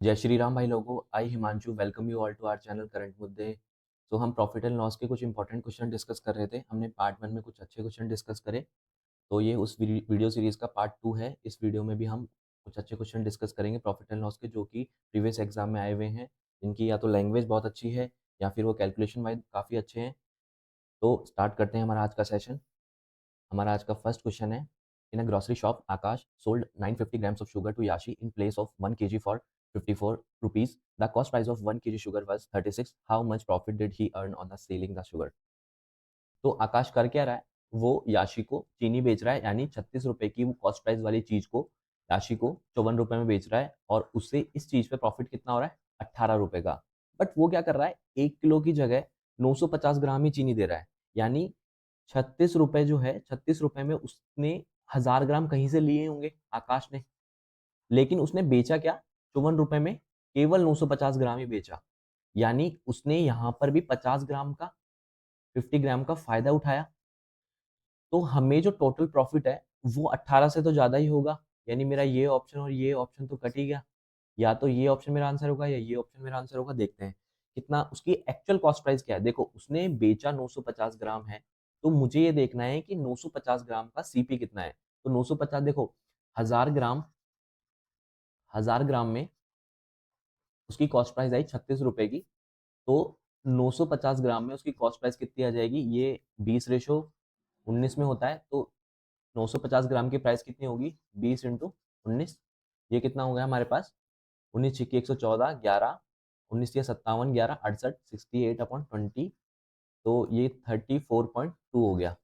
जय श्री राम भाई लोगों। I Himanshu welcome you all to our channel current मुद्दे। तो हम प्रॉफिट एंड लॉस के कुछ इंपॉर्टेंट क्वेश्चन डिस्कस कर रहे थे। हमने पार्ट 1 में कुछ अच्छे क्वेश्चन डिस्कस करे, तो ये उस वीडियो सीरीज का पार्ट 2 है। इस वीडियो में भी हम कुछ अच्छे क्वेश्चन डिस्कस करेंगे प्रॉफिट एंड लॉस के, जो कि प्रीवियस एग्जाम में आए हुए हैं। इनकी या तो लैंग्वेज बहुत अच्छी है या फिर वो कैलकुलेशन वाइज काफ़ी अच्छे हैं। तो स्टार्ट करते हैं हमारा आज का सेशन। हमारा आज का फर्स्ट क्वेश्चन है, in a grocery shop Akash sold 950 grams of sugar to Yashi in place of 1 kg for 54 rupees. The cost price of 1 kg sugar was 36. How much profit did he earn on the selling the sugar? तो आकाश कर क्या रहा है, वो याशी को चीनी बेच रहा है, यानी 36 रुपए की वो कॉस्ट प्राइस वाली चीज को याशी को 54 रुपए में बेच रहा है, और उससे इस चीज पे प्रॉफिट कितना हो रहा है, 18 रुपए का। बट वो क्या कर रहा है, 1 किलो की जगह 950 ग्राम ही चीनी दे रहा है, यानी 36 रुपए जो है, 36 रुपए में उसने 1000 ग्राम कहीं से लिए होंगे आकाश ने, लेकिन उसने बेचा क्या, 54 रुपए में केवल 950 ग्राम ही बेचा, यानी उसने यहां पर भी 50 ग्राम का 50 ग्राम का फायदा उठाया। तो हमें जो टोटल प्रॉफिट है वो 18 से तो ज्यादा ही होगा, यानी मेरा ये ऑप्शन और ये ऑप्शन तो कट ही गया। या तो ये ऑप्शन मेरा आंसर होगा या ये ऑप्शन मेरा आंसर होगा। देखते हैं कितना उसकी एक्चुअल कॉस्ट प्राइस क्या है। देखो, उसने बेचा 950 ग्राम है, तो मुझे ये देखना है कि 950 ग्राम का सीपी कितना है। तो 950, देखो, 1000 ग्राम, 1000 ग्राम में उसकी कॉस्ट प्राइस आई 36 रुपए की। तो 950 ग्राम में उसकी कॉस्ट प्राइस कितनी आ जाएगी, ये 20:19 में होता है। तो 950 ग्राम की प्राइस कितनी होगी, 20 × 19, ये कितना हो गया हमारे पास, 19 छिक्के 114, 11 19 या 57, 11 68, 68/20। तो ये 34.2 हो गया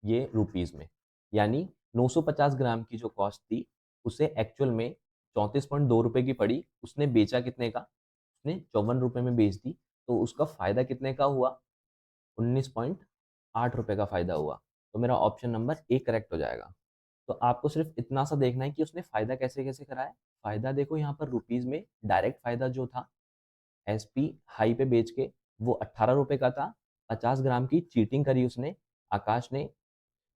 ये रुपीज में। यानी 950 ग्राम की जो कॉस्ट थी उसे एक्चुअल में 34.2 रुपए की पड़ी। उसने बेचा कितने का, उसने 54 रुपए में बेच दी, तो उसका फायदा कितने का हुआ, 19.8 रुपए का फायदा हुआ। तो मेरा ऑप्शन नंबर ए करेक्ट हो जाएगा। तो आपको सिर्फ इतना सा देखना है कि उसने फायदा कैसे कैसे करा है। फायदा देखो यहाँ पर रुपीज में, डायरेक्ट फायदा जो था एसपी हाई पे बेच के, वो 18 रुपए का था। 50 ग्राम की चीटिंग करी उसने, आकाश ने,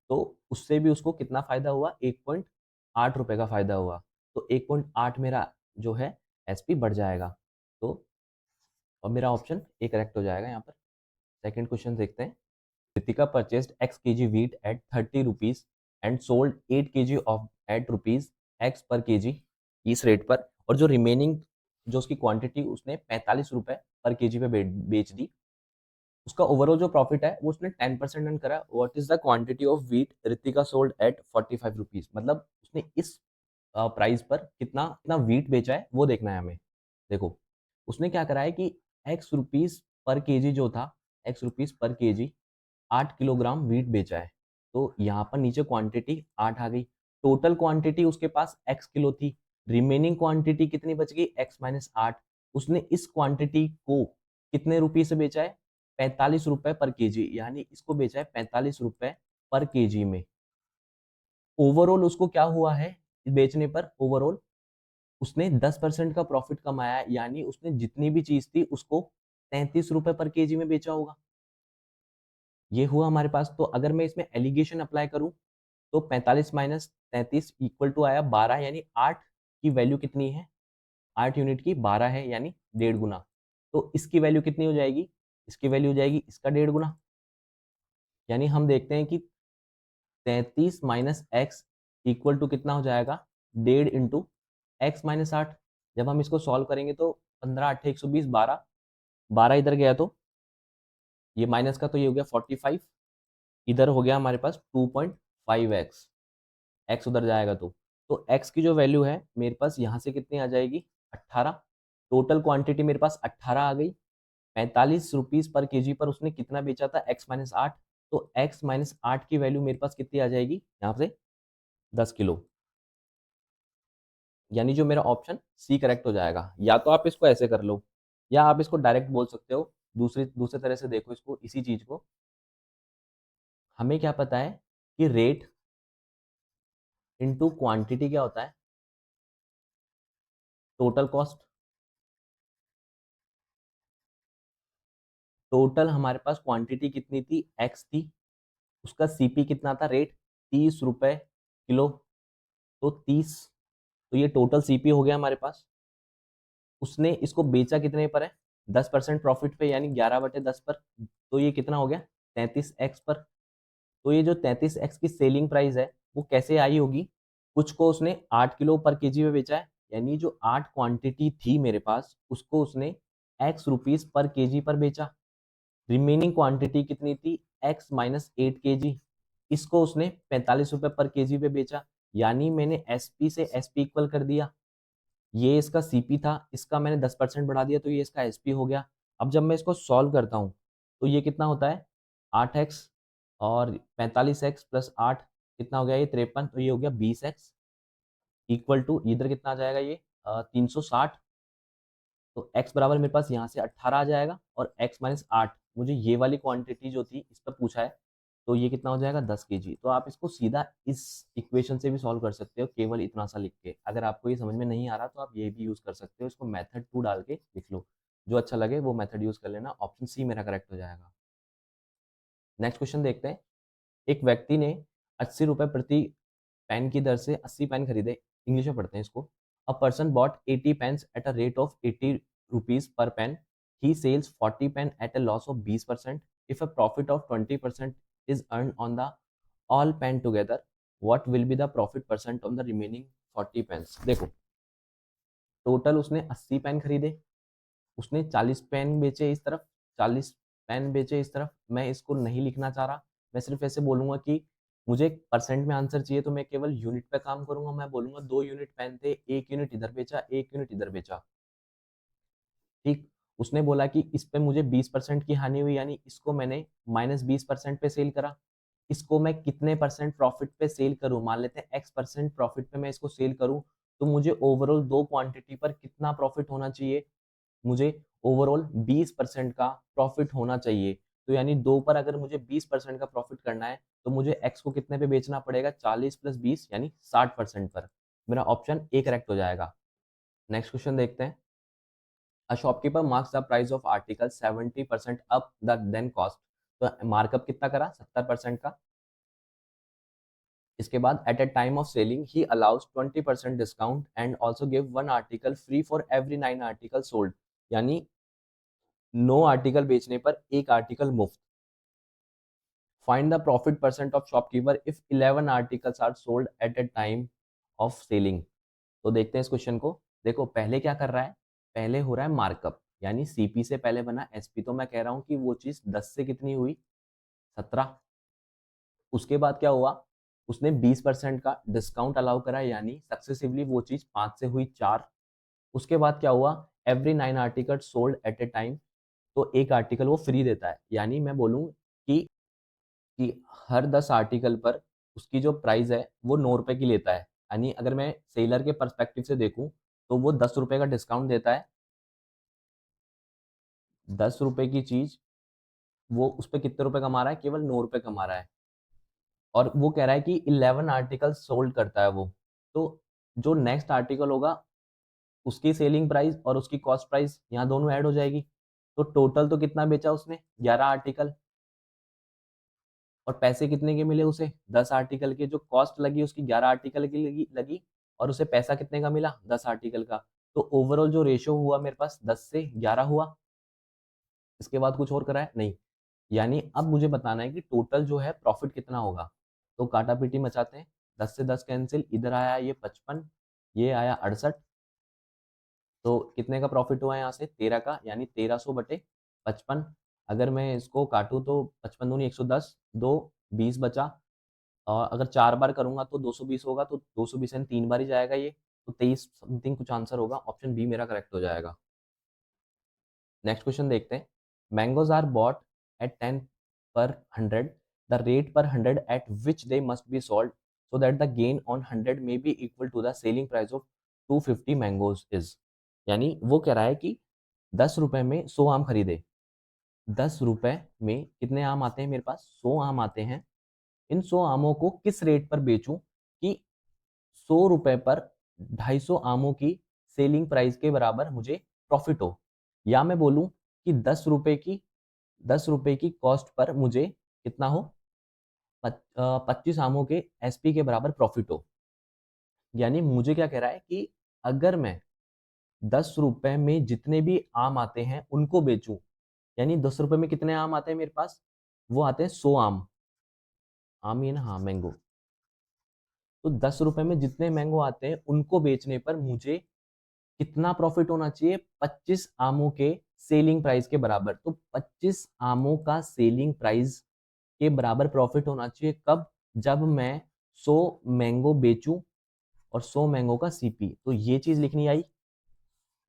तो उससे भी उसको कितना फायदा हुआ, 1.8 रुपए का फायदा हुआ। तो 1.8 मेरा जो है एसपी बढ़ जाएगा। तो और मेरा ऑप्शन ए करेक्ट हो जाएगा यहाँ पर। सेकंड क्वेश्चन देखते हैं। Ritika purchased X kg wheat at 30 rupees and sold 8 kg of at rupees X per kg इस रेट पर, और जो रिमेनिंग जो उसकी क्वांटिटी उसने 45 रुपए पर केजी पे बेच दी। उसका ओवरऑल जो प्रॉफिट है वो उसने 10% अर्न करा। What is the quantity of wheat Ritika sold at 45 rupees, मतलब उसने इस प्राइस पर कितना कितना व्हीट बेचा है वो देखना है हमें। देखो, उसने क्या करा है कि X रुपीज पर केजी जो था, X rupees per KG 8 kilogram wheat बेचा है। तो यहाँ पर नीचे क्वांटिटी 8 आ गई। टोटल क्वांटिटी उसके पास x किलो थी, रिमेनिंग क्वांटिटी कितनी बच गई, x-8। उसने इस क्वांटिटी को कितने रुपये से बेचा है, 45 रुपए पर केजी, यानी इसको बेचा है 45 रुपए पर केजी में। ओवरऑल उसको क्या हुआ है बेचने पर, ओवरऑल उसने 10% का प्रॉफिट कमाया, यानी उसने जितनी भी चीज थी उसको 33 रुपए पर केजी में बेचा होगा। ये हुआ हमारे पास। तो अगर मैं इसमें एलिगेशन अप्लाई करूं, तो 45 माइनस 33 इक्वल टू आया 12, यानी 8 की वैल्यू कितनी है, 8 यूनिट की 12 है, यानी 1.5 गुना। तो इसकी वैल्यू कितनी हो जाएगी, इसकी वैल्यू हो जाएगी इसका 1.5 गुना। यानी हम देखते हैं कि 33 माइनस एक्स इक्वल टू कितना हो जाएगा, 1.5 × x-8। जब हम इसको सॉल्व करेंगे तो 15 8 120, 12, 12 इधर गया तो ये माइनस का, तो ये हो गया 45, इधर हो गया हमारे पास 2.5x, एक्स उधर जाएगा तो एक्स की जो वैल्यू है मेरे पास यहाँ से कितनी आ जाएगी, 18। टोटल क्वांटिटी मेरे पास 18 आ गई। 45 रुपीज पर केजी पर उसने कितना बेचा था, x-8। तो x-8 की वैल्यू मेरे पास कितनी आ जाएगी यहाँ से, 10 किलो। यानी जो मेरा ऑप्शन सी करेक्ट हो जाएगा। या तो आप इसको ऐसे कर लो, या आप इसको डायरेक्ट बोल सकते हो। दूसरी दूसरे तरह से देखो इसको, इसी चीज को, हमें क्या पता है कि रेट इनटू क्वांटिटी क्या होता है, टोटल कॉस्ट। टोटल हमारे पास क्वांटिटी कितनी थी, एक्स थी, उसका सीपी कितना था, रेट 30 रुपए किलो। तो 30, तो ये टोटल सीपी हो गया हमारे पास। उसने इसको बेचा कितने पर है, 10% प्रॉफिट पे, यानी 11/10 पर। तो ये कितना हो गया, 33x पर। तो ये जो 33x की सेलिंग प्राइस है वो कैसे आई होगी, कुछ को उसने 8 किलो पर केजी में बेचा है, यानी जो 8 क्वांटिटी थी मेरे पास उसको उसने x रुपीस पर केजी पर बेचा। रिमेनिंग क्वांटिटी कितनी थी, x माइनस 8 kg, इसको उसने 45 रुपए पर केजी पे बेचा, यानी मैंने एसपी से एसपी इक्वल कर दिया। ये इसका सीपी था, इसका मैंने 10% बढ़ा दिया तो ये इसका एसपी हो गया। अब जब मैं इसको सॉल्व करता हूँ तो ये कितना होता है, 8x और 45x प्लस 8 कितना हो गया, ये 53, तो ये हो गया 20x इक्वल टू इधर कितना आ जाएगा, ये 360। तो x बराबर मेरे पास यहाँ से 18 आ जाएगा, और x माइनस 8 मुझे ये वाली क्वांटिटी जो थी इस पर पूछा है, तो ये कितना हो जाएगा 10 kg। तो आप इसको सीधा इस इक्वेशन से भी सॉल्व कर सकते हो, केवल इतना सा लिख के। अगर आपको ये समझ में नहीं आ रहा तो आप ये भी यूज कर सकते हो, इसको मेथड 2 डाल के लिख लो, जो अच्छा लगे वो मेथड यूज कर लेना। ऑप्शन सी मेरा करेक्ट हो जाएगा। नेक्स्ट क्वेश्चन देखते हैं। एक व्यक्ति ने 80 रुपए प्रति पेन की दर से 80 पेन खरीदे। इंग्लिश में पढ़ते हैं इसको। A person bought 80 pens at a rate of 80 rupees per pen. He sells 40 pen at a loss of 20%। If a profit of 20% is earned on the all pen together, what will be the profit percent on the remaining 40 pens। देखो, total उसने 80 pen खरीदे, उसने 40 pen बेचे इस तरफ, 40 pen बेचे इस तरफ। मैं इसको नहीं लिखना चाह रहा, मैं सिर्फ ऐसे बोलूंगा कि मुझे परसेंट में आंसर चाहिए, तो मैं केवल यूनिट पे काम करूंगा। मैं बोलूंगा 2 यूनिट पेन थे, 1 यूनिट इधर बेचा, 1 यूनिट इधर बेचा। ठीक, उसने बोला कि इस पे मुझे 20% की हानि हुई, यानी इसको मैंने -20% पे सेल करा। इसको मैं कितने परसेंट प्रॉफिट पे सेल करूं, मान लेते हैं x% प्रॉफिट पे मैं इसको सेल करूं, तो मुझे ओवरऑल दो क्वांटिटी पर कितना प्रॉफिट होना चाहिए, मुझे ओवरऑल 20% का प्रॉफिट होना चाहिए। तो यानी दो पर अगर मुझे 20% का प्रॉफिट करना है तो मुझे x को कितने पे बेचना पड़ेगा, 40 + 20 यानी 60% पर। मेरा ऑप्शन ए करेक्ट हो जाएगा। नेक्स्ट क्वेश्चन देखते हैं। A shopkeeper marks the price of article 70% up the then cost। तो मार्कअप कितना करा, 70% का। इसके बाद at a time of selling he allows 20% discount and also give 1 article free for every 9 article sold. यानी 9 article बेचने पर 1 आर्टिकल मुफ्त। Find the profit percent of shopkeeper if 11 articles are sold at a time of selling. तो देखते हैं इस question को। देखो, पहले क्या कर रहा है, पहले हो रहा है मार्कअप, यानी सीपी से पहले बना एसपी। तो मैं कह रहा हूं कि वो चीज 10 से कितनी हुई, 17। उसके बाद क्या हुआ, उसने 20% का डिस्काउंट अलाउ करा, यानी सक्सेसिवली वो चीज 5 से हुई 4। उसके बाद क्या हुआ, every 9 article sold at A time, तो 1 आर्टिकल वो फ्री देता है। यानी मैं बोलूँ कि कि हर 10 आर्टिकल पर उसकी जो प्राइस है वो 9 रुपए की लेता है। यानी अगर मैं सेलर के पर्सपेक्टिव से देखूं तो वो 10 रुपए का डिस्काउंट देता है। 10 रुपए की चीज वो उस पर कितने रुपए कमा रहा है, केवल 9 रुपए कमा रहा है। और वो कह रहा है कि 11 आर्टिकल सोल्ड करता है वो। तो जो नेक्स्ट आर्टिकल होगा उसकी सेलिंग प्राइस और उसकी कॉस्ट प्राइस यहाँ दोनों ऐड हो जाएगी। तो टोटल तो कितना बेचा उसने, 11 आर्टिकल। और पैसे कितने के मिले उसे, 10 आर्टिकल के। जो कॉस्ट लगी उसकी 11 आर्टिकल की लगी और उसे पैसा कितने का मिला, 10 आर्टिकल का। तो ओवरऑल जो रेशियो हुआ मेरे पास 10 से 11 हुआ। इसके बाद कुछ और करा है नहीं। यानी अब मुझे बताना है कि टोटल जो है प्रॉफिट कितना होगा। तो काटा पीटी मचाते हैं, 10 से 10 कैंसिल, इधर आया ये 55, ये आया 68। तो कितने का प्रॉफिट हुआ यहाँ से, 13 का, यानी 1300/55। अगर मैं इसको काटूं तो 55 दूनी 110, 20 बचा। और अगर 4 बार करूंगा तो 220 होगा, तो 220 यानी 3 बार ही जाएगा ये। तो 23 समथिंग कुछ आंसर होगा, ऑप्शन बी मेरा करेक्ट हो जाएगा। नेक्स्ट क्वेश्चन देखते हैं। मैंगोज आर बॉट एट 10 पर 100, the rate per 100 at which they must be sold so that the gain on 100 may be equal to the selling price of 250 mangoes is. यानी वो कह रहा है कि 10 रुपए में 100 आम खरीदे। 10 रुपए में कितने आम आते हैं मेरे पास, 100 आम आते हैं। इन 100 आमों को किस रेट पर बेचूं कि 100 रुपए पर 250 आमों की सेलिंग प्राइस के बराबर मुझे प्रॉफिट हो। या मैं बोलूं कि 10 रुपए की कॉस्ट पर मुझे कितना हो, 25 आमों के एसपी के बराबर प्रॉफिट हो। यानी मुझे क्या कह रहा है कि अगर मैं 10 रुपए में जितने भी आम आते हैं उनको बेचूं, यानी 10 रुपए में कितने आम आते हैं मेरे पास, वो आते हैं 100 आम। आम ही है ना, हाँ मैंगो। तो 10 रुपए में जितने मैंगो आते हैं उनको बेचने पर मुझे कितना प्रॉफिट होना चाहिए, 25 आमों के सेलिंग प्राइस के बराबर। तो 25 आमों का सेलिंग प्राइस के बराबर प्रॉफिट होना चाहिए कब, जब मैं 100 मैंगो बेचूं और 100 मैंगो का सीपी। तो ये चीज लिखनी आई,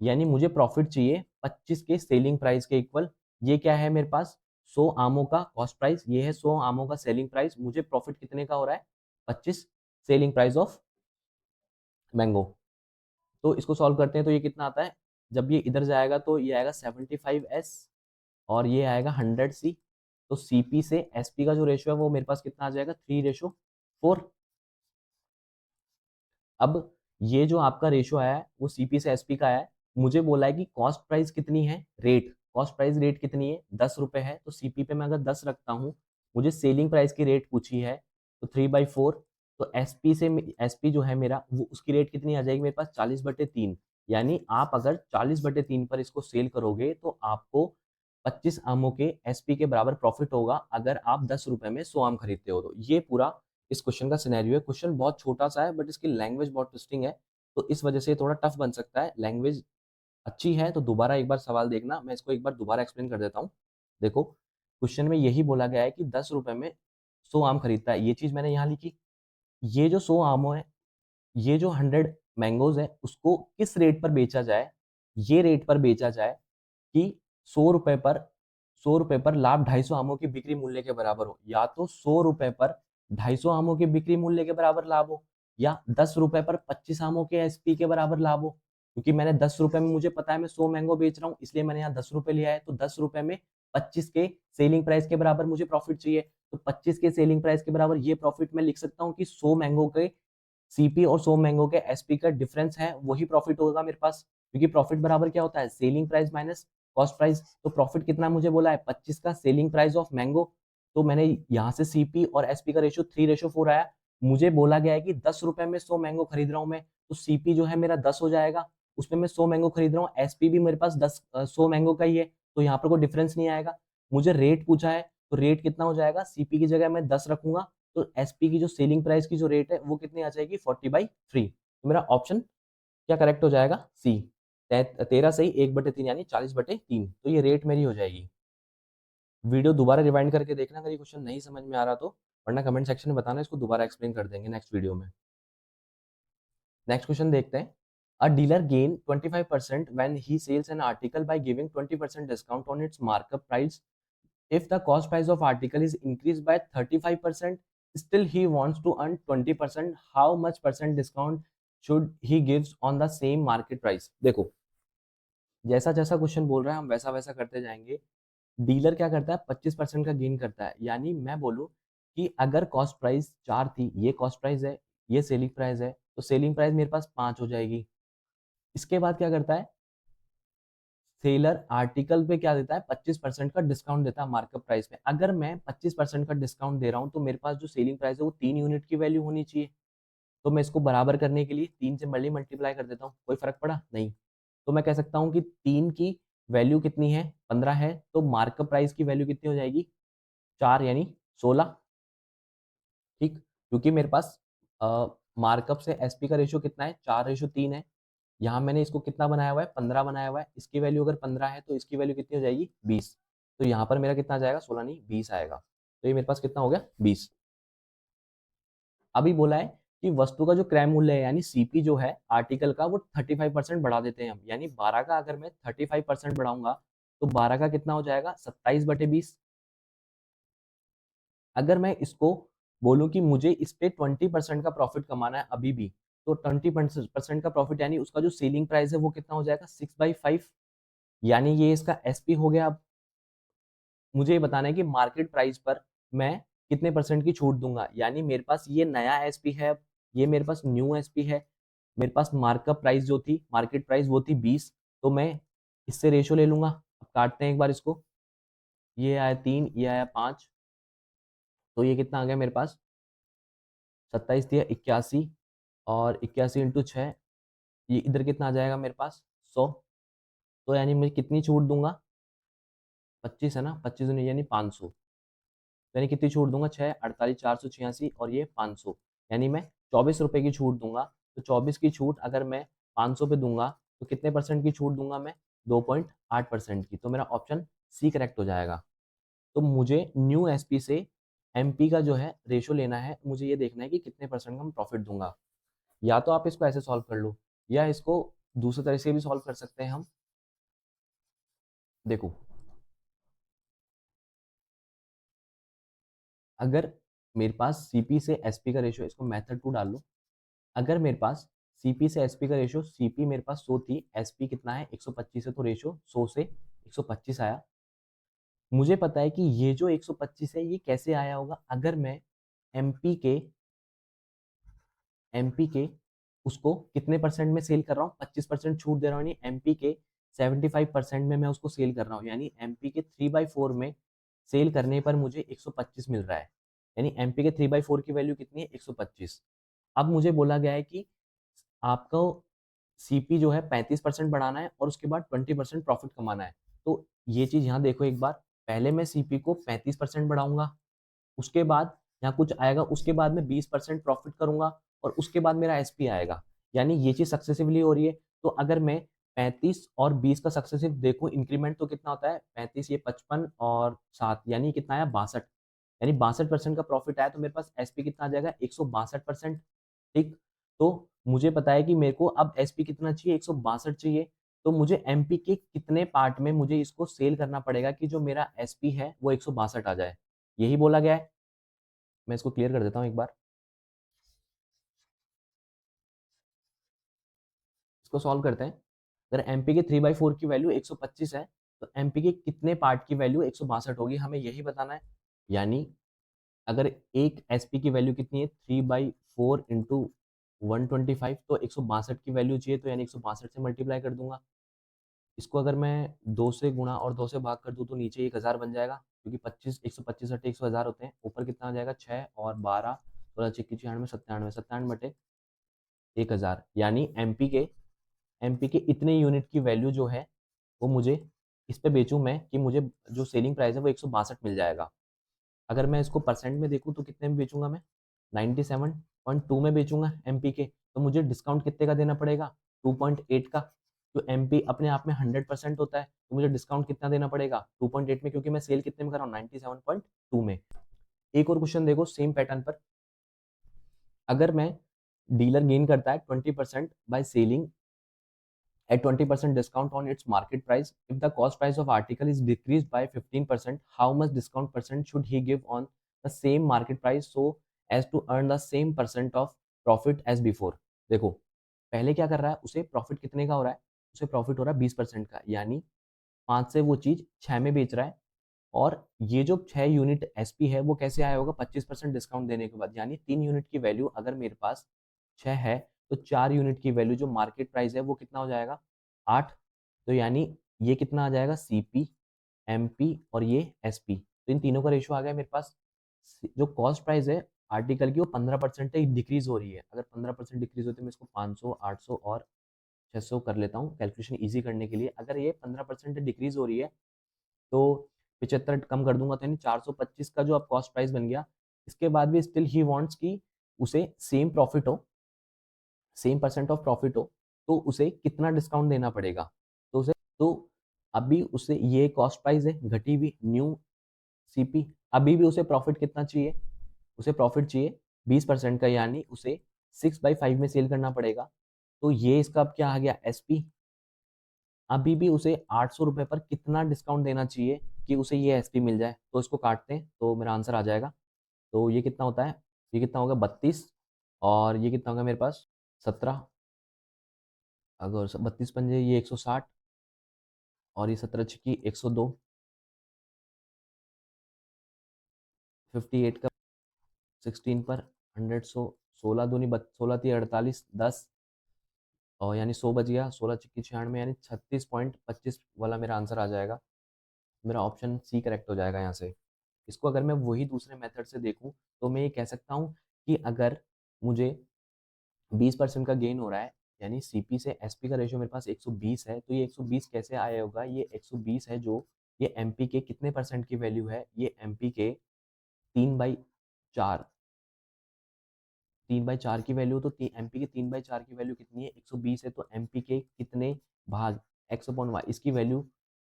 यानी मुझे प्रॉफिट चाहिए 25 के सेलिंग प्राइस के इक्वल। ये क्या है मेरे पास, 100 आमों का कॉस्ट प्राइस, ये है 100 आमों का सेलिंग प्राइस। मुझे प्रॉफिट कितने का हो रहा है, 25 सेलिंग प्राइस ऑफ मैंगो। तो इसको सॉल्व करते हैं तो ये कितना आता है, जब ये इधर जाएगा तो ये आएगा 75s और ये आएगा 100c। तो सीपी से एसपी का जो रेशियो है वो मेरे पास कितना आ जाएगा, 3:4। अब ये जो आपका रेशियो आया है वो सीपी से एसपी का आया है। मुझे बोला है कि कॉस्ट प्राइस कितनी है, रेट, कॉस्ट प्राइस रेट कितनी है, 10 रुपए है। तो सीपी पे मैं अगर 10 रखता हूँ, मुझे सेलिंग प्राइस की रेट पूछी है तो 3/4। तो एसपी से, एसपी जो है मेरा वो उसकी रेट कितनी आ जाएगी मेरे पास, 40/3। यानी आप अगर 40/3 पर इसको सेल करोगे तो आपको 25 आमों के एसपी के बराबर प्रॉफिट होगा, अगर आप 10 रुपए में 100 आम खरीदते हो। तो ये पूरा इस क्वेश्चन का सिनेरियो है। क्वेश्चन बहुत छोटा सा है बट इसकी लैंग्वेज बहुत ट्विस्टिंग है, तो इस वजह से थोड़ा टफ बन सकता है। लैंग्वेज अच्छी है तो दोबारा एक बार सवाल देखना, मैं इसको एक बार दोबारा एक्सप्लेन कर देता हूँ। देखो, क्वेश्चन में यही बोला गया है कि 10 रुपए में 100 आम खरीदता है, ये चीज मैंने यहाँ लिखी। ये जो 100 आमों है, ये जो 100 मैंगोज है, उसको किस रेट पर बेचा जाए, ये रेट पर बेचा जाए कि 100 रुपए पर, 100 रुपए पर लाभ 250 आमों की बिक्री मूल्य के बराबर हो। या तो 100 रुपए पर 250 आमों के बिक्री मूल्य के बराबर लाभ हो, या 10 रुपए पर 25 आमों के एसपी के बराबर लाभ हो। क्योंकि मैंने 10 रुपए में, मुझे पता है मैं 100 मैंगो बेच रहा हूँ, इसलिए मैंने यहाँ 10 रुपए लिया है। तो 10 रुपए में 25 के सेलिंग प्राइस के बराबर मुझे प्रॉफिट चाहिए। तो 25 के सेलिंग प्राइस के बराबर ये प्रॉफिट मैं लिख सकता हूँ कि 100 मैंगो के सीपी और 100 मैंगो के एसपी का डिफरेंस है, वही प्रॉफिट होगा मेरे पास। क्योंकि प्रॉफिट बराबर क्या होता है, selling price minus cost price. तो प्रॉफिट कितना मुझे बोला है, 25 का सेलिंग प्राइस ऑफ मैंगो। तो मैंने यहाँ से सीपी और एसपी का रेशियो 3:4 आया। मुझे बोला गया है कि 10 रुपए में 100 मैंगो खरीद रहा हूँ मैं, तो सीपी जो है मेरा 10 हो जाएगा, उसमें मैं 100 मैंगो खरीद रहा हूँ, एसपी भी मेरे पास 100 मैंगो का ही है, तो यहाँ पर कोई डिफरेंस नहीं आएगा। मुझे रेट पूछा है, तो रेट कितना हो जाएगा, सीपी की जगह मैं 10 रखूंगा, तो एसपी की जो सेलिंग प्राइस की जो रेट है वो कितनी आ जाएगी, 40/3। तो मेरा ऑप्शन क्या करेक्ट हो जाएगा, सी। 13 सही 1/3 यानी 40/3। तो ये रेट मेरी हो जाएगी। वीडियो दोबारा रिवाइंड करके देखना अगर ये क्वेश्चन नहीं समझ में आ रहा तो, वरना कमेंट सेक्शन में बताना, इसको दोबारा एक्सप्लेन कर देंगे नेक्स्ट वीडियो में। नेक्स्ट क्वेश्चन देखते हैं। A dealer gain 25% when he sells an article by giving 20% discount on its markup price. If the cost price of article is increased by 35%, still he wants to earn 20%, how much percent discount should he gives on the same market price? देखो, जैसा जैसा question बोल रहा है हम वैसा वैसा करते जाएंगे। डीलर क्या करता है, 25% का गेन करता है। यानी मैं बोलूं कि अगर कॉस्ट प्राइस 4 थी, ये कॉस्ट प्राइस है, ये सेलिंग प्राइस है, तो सेलिंग प्राइस मेरे पास 5 हो जाएगी। इसके बाद क्या करता है, सेलर आर्टिकल पे क्या देता है, 25% का डिस्काउंट देता है मार्कअप प्राइस में। अगर मैं 25% का डिस्काउंट दे रहा हूँ तो मेरे पास जो सेलिंग प्राइस है वो 3 यूनिट की वैल्यू होनी चाहिए। तो मैं इसको बराबर करने के लिए 3 से मल्टीप्लाई कर देता हूँ, कोई फर्क पड़ा नहीं। तो मैं कह सकता हूँ कि 3 की वैल्यू कितनी है, 15 है, तो मार्कअप प्राइस की वैल्यू कितनी हो जाएगी, 4 यानी 16। ठीक, क्योंकि मेरे पास मार्कअप से एसपी का रेशियो कितना है, 4:3 है। यहाँ मैंने इसको कितना बनाया हुआ है, 15 बनाया हुआ है। इसकी वैल्यू अगर 15 है तो इसकी वैल्यू कितनी हो जाएगी, 20। तो यहाँ पर मेरा कितना आ जाएगा, 16 नहीं 20 आएगा। तो ये मेरे पास कितना हो गया, 20। अभी बोला है कि वस्तु का जो क्रय मूल्य है यानी सीपी जो है आर्टिकल का, वो 35% बढ़ा देते हैं हम। यानी 12 का अगर मैं 35% बढ़ाऊंगा तो 12 का कितना हो जाएगा, 27/20। अगर मैं इसको बोलूं कि मुझे इस पे 20% का प्रॉफिट कमाना है अभी भी, तो 20% का प्रॉफिट यानी उसका जो सेलिंग प्राइस है वो कितना हो जाएगा, 6/5। यानी ये इसका एसपी हो गया। अब मुझे ये बताना है कि मार्केट प्राइस पर मैं कितने परसेंट की छूट दूंगा। यानी मेरे पास ये नया एसपी है, ये मेरे पास न्यू एसपी है। मेरे पास मार्कअप प्राइस जो थी, मार्केट प्राइस वो थी 20, तो मैं इससे रेशो ले लूंगा। अब काटते हैं एक बार इसको, ये आया 3, ये आया 5, तो ये कितना आ गया मेरे पास, 27 दिया 81, और 81 × 6, ये इधर कितना आ जाएगा मेरे पास, 100, तो यानी मैं कितनी छूट दूंगा, 25 है ना, 25 यानी 500, तो यानी कितनी छूट दूंगा, 6, 48, 486 और ये 500, यानी मैं 24 रुपए की छूट दूंगा। तो 24 की छूट अगर मैं 500 पे दूंगा तो कितने परसेंट की छूट दूंगा मैं, 2.8% की। तो मेरा ऑप्शन सी करेक्ट हो जाएगा। तो मुझे न्यू एसपी से एमपी का जो है रेशो लेना है, मुझे ये देखना है कि कितने परसेंट का मैं प्रॉफिट दूंगा। या तो आप इसको ऐसे सॉल्व कर लो, या इसको दूसरे तरीके से भी सॉल्व कर सकते हैं हम। देखो, अगर मेरे पास सीपी से एसपी का रेशियो, इसको मेथड 2 डाल लो। अगर मेरे पास सीपी से एसपी का रेशियो, सीपी मेरे पास 100 थी, एसपी कितना है 125 है, तो रेशियो 100 से 125 आया। मुझे पता है कि ये जो 125 है ये कैसे आया होगा, अगर मैं एमपी के एमपी के उसको कितने परसेंट में सेल कर रहा हूँ, 25% छूट दे रहा हूँ, यानी एमपी के 75% में मैं उसको सेल कर रहा हूँ, यानी एमपी के 3/4 में सेल करने पर मुझे 125 मिल रहा है। यानी एमपी के 3/4 की वैल्यू कितनी है, 125। अब मुझे बोला गया है कि आपको सीपी जो है 35% बढ़ाना है और उसके बाद 20% प्रॉफिट कमाना है। तो ये चीज यहाँ देखो एक बार, पहले मैं सीपी को 35% बढ़ाऊंगा, उसके बाद यहाँ कुछ आएगा, उसके बाद में 20% प्रॉफिट करूंगा और उसके बाद मेरा एसपी आएगा। यानी ये चीज सक्सेसिवली हो रही है। तो अगर मैं 35 और 20 का सक्सेसिव देखूं इंक्रीमेंट, तो कितना होता है 35, ये 55 और 7, यानी कितना आया 62, यानी 62% का प्रॉफिट आया। तो मेरे पास एसपी कितना आ जाएगा, 162%। ठीक, तो मुझे पता है कि मेरे को अब एसपी कितना चाहिए, 162 चाहिए। तो मुझे एमपी के कितने पार्ट में मुझे इसको सेल करना पड़ेगा कि जो मेरा एसपी है वो 162 आ जाए, यही बोला गया है। मैं इसको क्लियर कर देता हूँ एक बार, इसको सॉल्व करते हैं। अगर एमपी के 3/4 की वैल्यू 125 है, तो एमपी के कितने पार्ट की वैल्यू 162 होगी, हमें यही बताना है। यानी अगर एक एसपी की वैल्यू कितनी है, 3/4 इंटू 125, तो 162 की वैल्यू चाहिए, तो यानी 162 से मल्टीप्लाई कर दूंगा। इसको अगर मैं 2 से गुणा और 2 से भाग कर दूं तो नीचे 1000 बन जाएगा, क्योंकि 25, 125 बटे 100 होते हैं। ऊपर कितना आ जाएगा, 6 और 12, 16 छिक्की 96, 97, 97 बटे 1000, यानी एमपी के इतने यूनिट की वैल्यू जो है वो मुझे इस पे बेचूं मैं, कि मुझे जो सेलिंग प्राइस है वो 162 मिल जाएगा। अगर मैं इसको परसेंट में देखूं तो कितने में बेचूंगा मैं, 97.2 में बेचूंगा एमपी के। तो मुझे डिस्काउंट कितने का देना पड़ेगा, 2.8 का। तो एमपी अपने आप में 100% होता है, तो मुझे डिस्काउंट कितना देना पड़ेगा, 2.8 में, क्योंकि मैं सेल कितने में कर रहा हूँ, 97.2 में। एक और क्वेश्चन देखो सेम पैटर्न पर। अगर मैं डीलर गेन करता है 20% by selling at 20% discount on its market price. If the cost price of article is decreased by 15%, how much discount percent should he give on the same market price so as to earn the same percent of profit as before? देखो, पहले क्या कर रहा है, उसे profit कितने का हो रहा है, उसे प्रॉफिट हो रहा है 20% का, यानी 5 से वो चीज 6 में बेच रहा है। और ये जो 6 यूनिट एसपी है वो कैसे आया होगा, 25% डिस्काउंट देने के बाद, यानी 3 यूनिट की वैल्यू अगर मेरे पास 6 है, तो 4 यूनिट की वैल्यू जो मार्केट प्राइस है वो कितना हो जाएगा, 8। तो यानी ये कितना आ जाएगा, सीपी, एमपी और ये एसपी, तो इन तीनों का रेशियो आ गया मेरे पास। जो कॉस्ट प्राइस है आर्टिकल की वो 15% डिक्रीज हो रही है। अगर 15% डिक्रीज होती है, मैं इसको 500, 800 और 600 कर लेता हूँ कैलकुलेशन ईजी करने के लिए। अगर ये 15% डिक्रीज हो रही है, तो 75 कम कर दूंगा, तो यानी 425 का जो अब कॉस्ट प्राइस बन गया। इसके बाद भी स्टिल ही वांट्स कि उसे सेम प्रॉफिट हो, सेम परसेंट ऑफ प्रॉफिट हो, तो उसे कितना डिस्काउंट देना पड़ेगा। तो उसे, तो अभी उसे ये कॉस्ट प्राइस है घटी हुई न्यू सीपी, अभी भी उसे प्रॉफिट कितना चाहिए, उसे प्रॉफिट चाहिए 20% का, यानी उसे 6/5 में सेल करना पड़ेगा। तो ये इसका अब क्या आ गया, एसपी। अभी भी उसे 800 रुपये पर कितना डिस्काउंट देना चाहिए कि उसे ये एसपी मिल जाए। तो इसको काटते हैं तो मेरा आंसर आ जाएगा। तो ये कितना होता है, ये कितना होगा 32, और ये कितना होगा मेरे पास 17। अगर 32 पंजे ये 160, और ये 17 छिक्की 102, 58 का 16 पर 100, 16 दूनी 16 थी 48, 10, और यानी 100 बच गया, 16 छिक्की 96, यानी 36.25 वाला मेरा आंसर आ जाएगा। मेरा ऑप्शन सी करेक्ट हो जाएगा यहाँ से। इसको अगर मैं वही दूसरे मेथड से देखूं, तो मैं ये कह सकता हूँ कि अगर मुझे 20% का गेन हो रहा है, यानी सीपी से एसपी का रेशियो मेरे पास 120 है, तो ये 120 कैसे आया होगा? ये 120 है जो ये एमपी के कितने परसेंट की वैल्यू है? ये एमपी के 3/4, 3/4 की वैल्यू, तो एमपी के 3/4 की वैल्यू कितनी है? 120 है, तो एमपी के कितने भाग एक्स अपॉन वाई, इसकी वैल्यू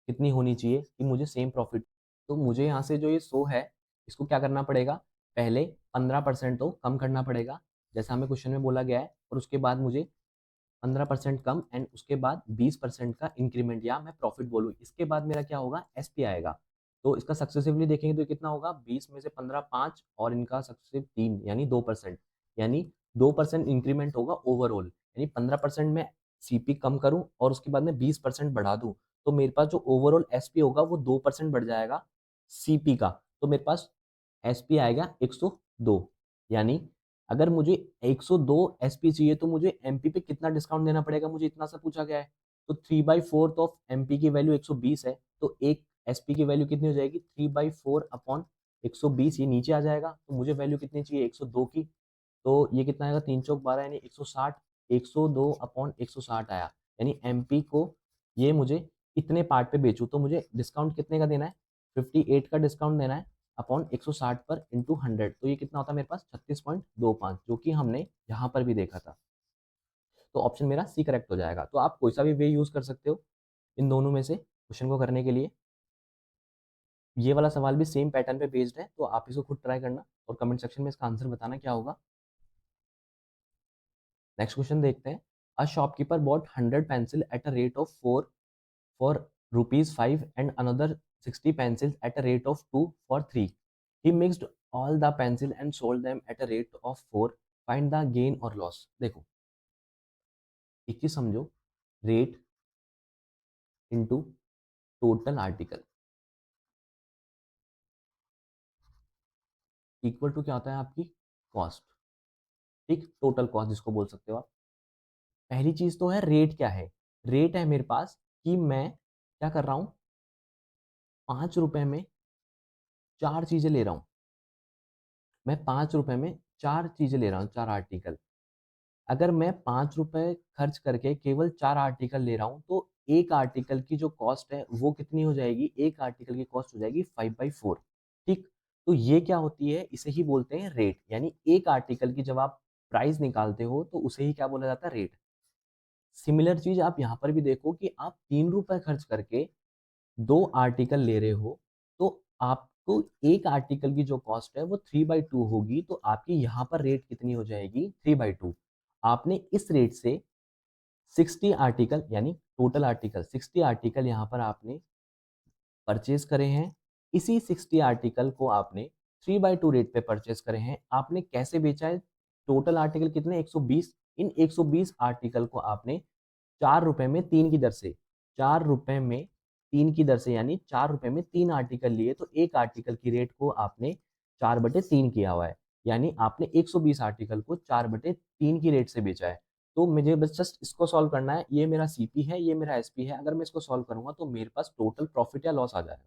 कितनी होनी चाहिए कि मुझे सेम प्रॉफिट? तो मुझे यहाँ से जो ये 100 है, इसको क्या करना पड़ेगा? पहले 15% तो कम करना पड़ेगा, जैसा हमें क्वेश्चन में बोला गया है, और उसके बाद मुझे 15% कम एंड उसके बाद 20% का इंक्रीमेंट, या मैं प्रॉफिट बोलूँ, इसके बाद मेरा क्या होगा? एसपी आएगा। तो इसका सक्सेसिवली देखेंगे तो कितना होगा? 20 में से 15 5, और इनका सक्सेसिव 3 यानी 2%, यानी 2% इंक्रीमेंट होगा ओवरऑल, यानी 15% में सीपी कम करूं और उसके बाद में 20% बढ़ा दूं, तो मेरे पास जो ओवरऑल एसपी होगा वो 2% बढ़ जाएगा सीपी का, तो मेरे पास एसपी आएगा 102। यानी अगर मुझे 102 एसपी चाहिए तो मुझे एमपी पे कितना डिस्काउंट देना पड़ेगा? मुझे इतना सा पूछा गया है, तो 3/4 ऑफ एमपी की वैल्यू 120 है, तो एक एसपी की वैल्यू कितनी हो जाएगी? 3/4 अपॉन 120, ये नीचे आ जाएगा, तो मुझे वैल्यू कितनी चाहिए? 102 की, तो ये कितना आएगा? 3 चौक 12 यानी 160, 102 अपॉन 160 आया, यानी एमपी को ये मुझे इतने पार्ट पे बेचूं तो मुझे डिस्काउंट कितने का देना है? 58 का डिस्काउंट देना है अपॉन 160 पर इंटू 100, तो ये कितना होता है मेरे पास? 36.25, जो कि हमने यहाँ पर भी देखा था। तो ऑप्शन मेरा सी करेक्ट हो जाएगा। तो आप कोई सा भी वे यूज कर सकते हो इन दोनों में से क्वेश्चन को करने के लिए। ये वाला सवाल भी सेम पैटर्न पे बेस्ड है, तो आप इसको खुद ट्राई करना और कमेंट सेक्शन में इसका आंसर बताना क्या होगा। नेक्स्ट क्वेश्चन देखते हैं। A shopkeeper bot 100 pencil eight a rate of 4 for ₹5 and another 60 pencils at a rate of 2 for 3. He mixed all the pencil and sold them at a rate of 4. Find the gain or loss. देखो, एक चीज समझो, rate into total article equal to क्या होता है? आपकी cost. ठीक, total cost जिसको बोल सकते हो आप। पहली चीज तो है रेट क्या है? रेट है मेरे पास कि मैं क्या कर रहा हूं, 5 रुपए में 4 चीजें ले रहा हूं। मैं 5 रुपए में 4 चीजें ले रहा हूं, 4 आर्टिकल। अगर मैं 5 रुपए खर्च करके केवल 4 आर्टिकल ले रहा हूँ, तो एक आर्टिकल की जो कॉस्ट है वो कितनी हो जाएगी? एक आर्टिकल की कॉस्ट हो जाएगी 5/4। ठीक, तो ये क्या होती है? इसे ही बोलते हैं रेट, यानी एक आर्टिकल की जब आप प्राइस निकालते हो तो उसे ही क्या बोला जाता है? रेट। सिमिलर चीज आप यहाँ पर भी देखो कि आप 3 रुपए खर्च करके 2 आर्टिकल ले रहे हो, तो आपको एक आर्टिकल की जो कॉस्ट है वो 3/2 होगी, तो आपकी यहाँ पर रेट कितनी हो जाएगी? 3/2। आपने इस रेट से 60 आर्टिकल, यानी टोटल आर्टिकल 60 आर्टिकल यहाँ पर आपने परचेज करे हैं। इसी 60 आर्टिकल को आपने 3/2 रेट पे परचेज करे हैं। आपने कैसे बेचा है? टोटल आर्टिकल कितने? 120। इन 120 आर्टिकल को आपने 4 रुपए में 3 की दर से, 4 रुपए में 3 की दर से, यानी 4 रुपए में 3 आर्टिकल लिए, तो एक आर्टिकल की रेट को आपने 4/3 किया हुआ है, यानी आपने 120 आर्टिकल को 4/3 की रेट से बेचा है। तो मुझे बस जस्ट इसको सॉल्व करना है। ये मेरा सीपी है, ये मेरा एसपी है। अगर मैं इसको सॉल्व करूंगा तो मेरे पास टोटल प्रॉफिट या लॉस आ जाएगा।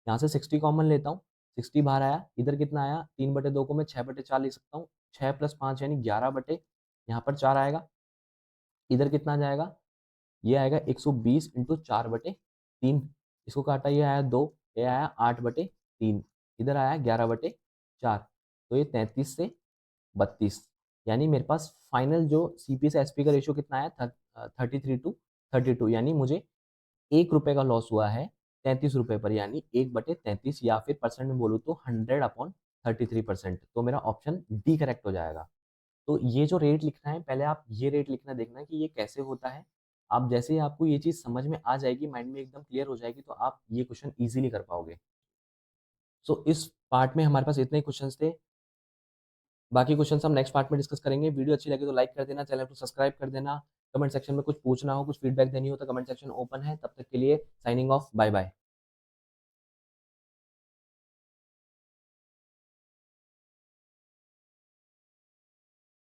यहाँ से 60 कॉमन लेता हूँ, 60 बाहर आया, इधर कितना आया? 3/2 को मैं 6/4 ले सकता हूँ, 6 + 5 यानी 11 बटे, यहाँ पर 4 आएगा, इधर कितना जाएगा? ये आएगा 120 इंटू 4/3, इसको काटा, ये आया 2, ये आया 8/3, इधर आया 11/4, तो ये 33 से 32, यानी मेरे पास फाइनल जो सीपी से एसपी का रेशियो कितना आया? 33:32, यानी मुझे 1 रुपए का लॉस हुआ है 33 रुपए पर, यानी 1/33, या फिर परसेंट में बोलूँ तो 100/33%। तो मेरा ऑप्शन डी करेक्ट हो जाएगा। तो ये जो रेट लिखना है, पहले आप ये रेट लिखना देखना कि ये कैसे होता है। आप जैसे ही आपको ये चीज़ समझ में आ जाएगी, माइंड में एकदम क्लियर हो जाएगी, तो आप ये क्वेश्चन ईज़िली कर पाओगे। सो इस पार्ट में हमारे पास इतने ही क्वेश्चंस थे। बाकी क्वेश्चंस हम नेक्स्ट पार्ट में डिस्कस करेंगे। वीडियो अच्छी लगी तो लाइक कर देना, चैनल को सब्सक्राइब कर देना। कमेंट सेक्शन में कुछ पूछना हो, कुछ फीडबैक देनी हो तो कमेंट सेक्शन ओपन है। तब तक के लिए साइनिंग ऑफ, बाय बाय।